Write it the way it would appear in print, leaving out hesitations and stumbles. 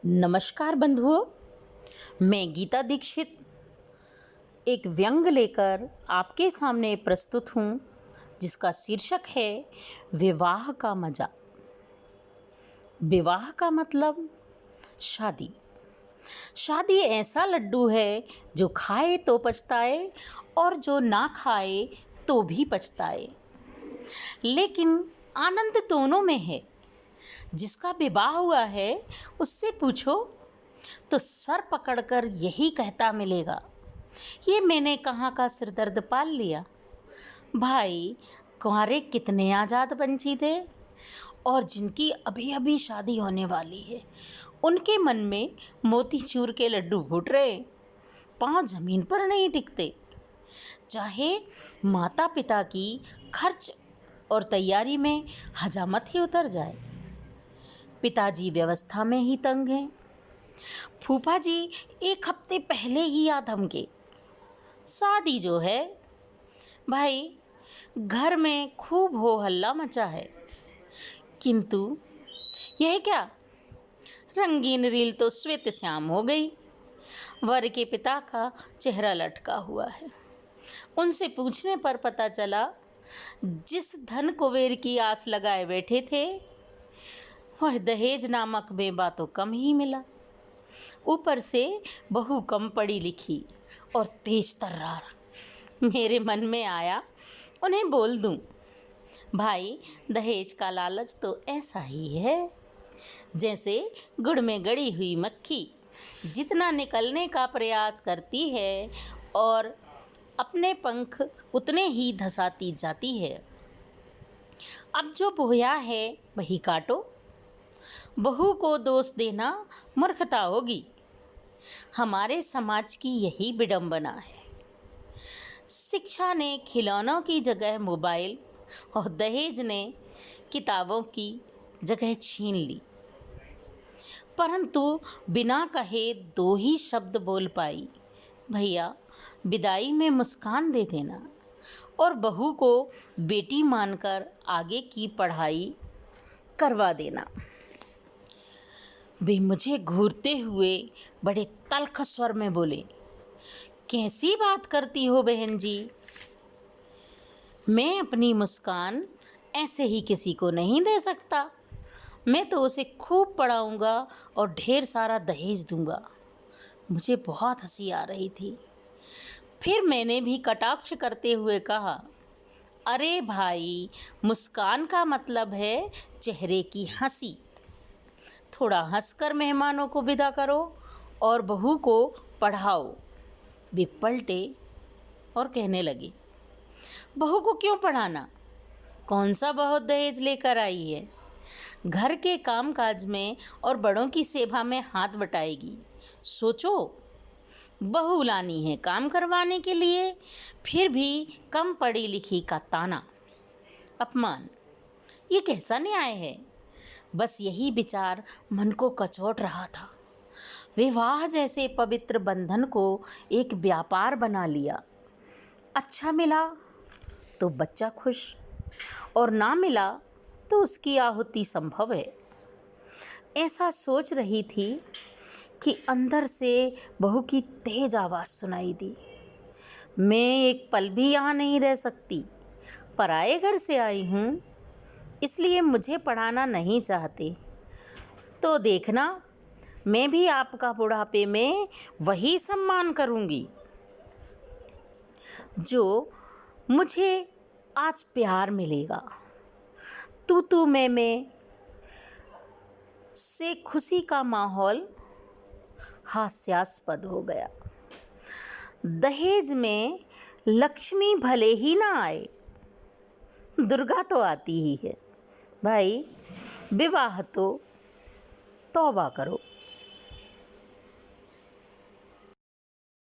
नमस्कार बंधुओं, मैं गीता दीक्षित एक व्यंग लेकर आपके सामने प्रस्तुत हूँ, जिसका शीर्षक है विवाह का मज़ा। विवाह का मतलब शादी। शादी ऐसा लड्डू है जो खाए तो पछताए और जो ना खाए तो भी पछताए, लेकिन आनंद दोनों में है। जिसका विवाह हुआ है उससे पूछो तो सर पकड़कर यही कहता मिलेगा, ये मैंने कहाँ का सिरदर्द पाल लिया। भाई कुंवारे कितने आज़ाद पंछी थे, और जिनकी अभी अभी शादी होने वाली है उनके मन में मोतीचूर के लड्डू फूट रहे, पाँव जमीन पर नहीं टिकते। चाहे माता पिता की खर्च और तैयारी में हजामत ही उतर जाए, पिताजी व्यवस्था में ही तंग हैं। फूफा जी एक हफ्ते पहले ही आ धमके, शादी जो है भाई घर में खूब हो हल्ला मचा है, किंतु यह क्या, रंगीन रील तो श्वेत श्याम हो गई। वर के पिता का चेहरा लटका हुआ है। उनसे पूछने पर पता चला, जिस धन कुबेर की आस लगाए बैठे थे वह दहेज नामक बेबा तो कम ही मिला, ऊपर से बहू कम पढ़ी लिखी और तेज तर्रार। मेरे मन में आया उन्हें बोल दूं, भाई दहेज का लालच तो ऐसा ही है जैसे गुड़ में गड़ी हुई मक्खी जितना निकलने का प्रयास करती है और अपने पंख उतने ही धसाती जाती है। अब जो बोया है वही काटो। बहू को दोष देना मूर्खता होगी। हमारे समाज की यही विडंबना है। शिक्षा ने खिलौनों की जगह मोबाइल और दहेज ने किताबों की जगह छीन ली। परंतु बिना कहे दो ही शब्द बोल पाई, भैया विदाई में मुस्कान दे देना और बहू को बेटी मानकर आगे की पढ़ाई करवा देना। वे मुझे घूरते हुए बड़े तल्ख स्वर में बोले, कैसी बात करती हो बहन जी, मैं अपनी मुस्कान ऐसे ही किसी को नहीं दे सकता। मैं तो उसे खूब पढ़ाऊँगा और ढेर सारा दहेज दूँगा। मुझे बहुत हंसी आ रही थी। फिर मैंने भी कटाक्ष करते हुए कहा, अरे भाई मुस्कान का मतलब है चेहरे की हंसी। थोड़ा हंसकर मेहमानों को विदा करो और बहू को पढ़ाओ। वे पलटे और कहने लगे, बहू को क्यों पढ़ाना, कौन सा बहुत दहेज लेकर आई है, घर के कामकाज में और बड़ों की सेवा में हाथ बटाएगी। सोचो, बहू लानी है काम करवाने के लिए, फिर भी कम पढ़ी लिखी का ताना, अपमान, ये कैसा न्याय है। बस यही विचार मन को कचोट रहा था। विवाह जैसे पवित्र बंधन को एक व्यापार बना लिया। अच्छा मिला तो बच्चा खुश, और ना मिला तो उसकी आहुति संभव है। ऐसा सोच रही थी कि अंदर से बहू की तेज आवाज़ सुनाई दी, मैं एक पल भी यहाँ नहीं रह सकती, पराए घर से आई हूँ, इसलिए मुझे पढ़ाना नहीं चाहते तो देखना, मैं भी आपका बुढ़ापे में वही सम्मान करूँगी जो मुझे आज प्यार मिलेगा। तू मैं से खुशी का माहौल हास्यास्पद हो गया। दहेज में लक्ष्मी भले ही ना आए, दुर्गा तो आती ही है। भाई विवाह तो तौबा करो।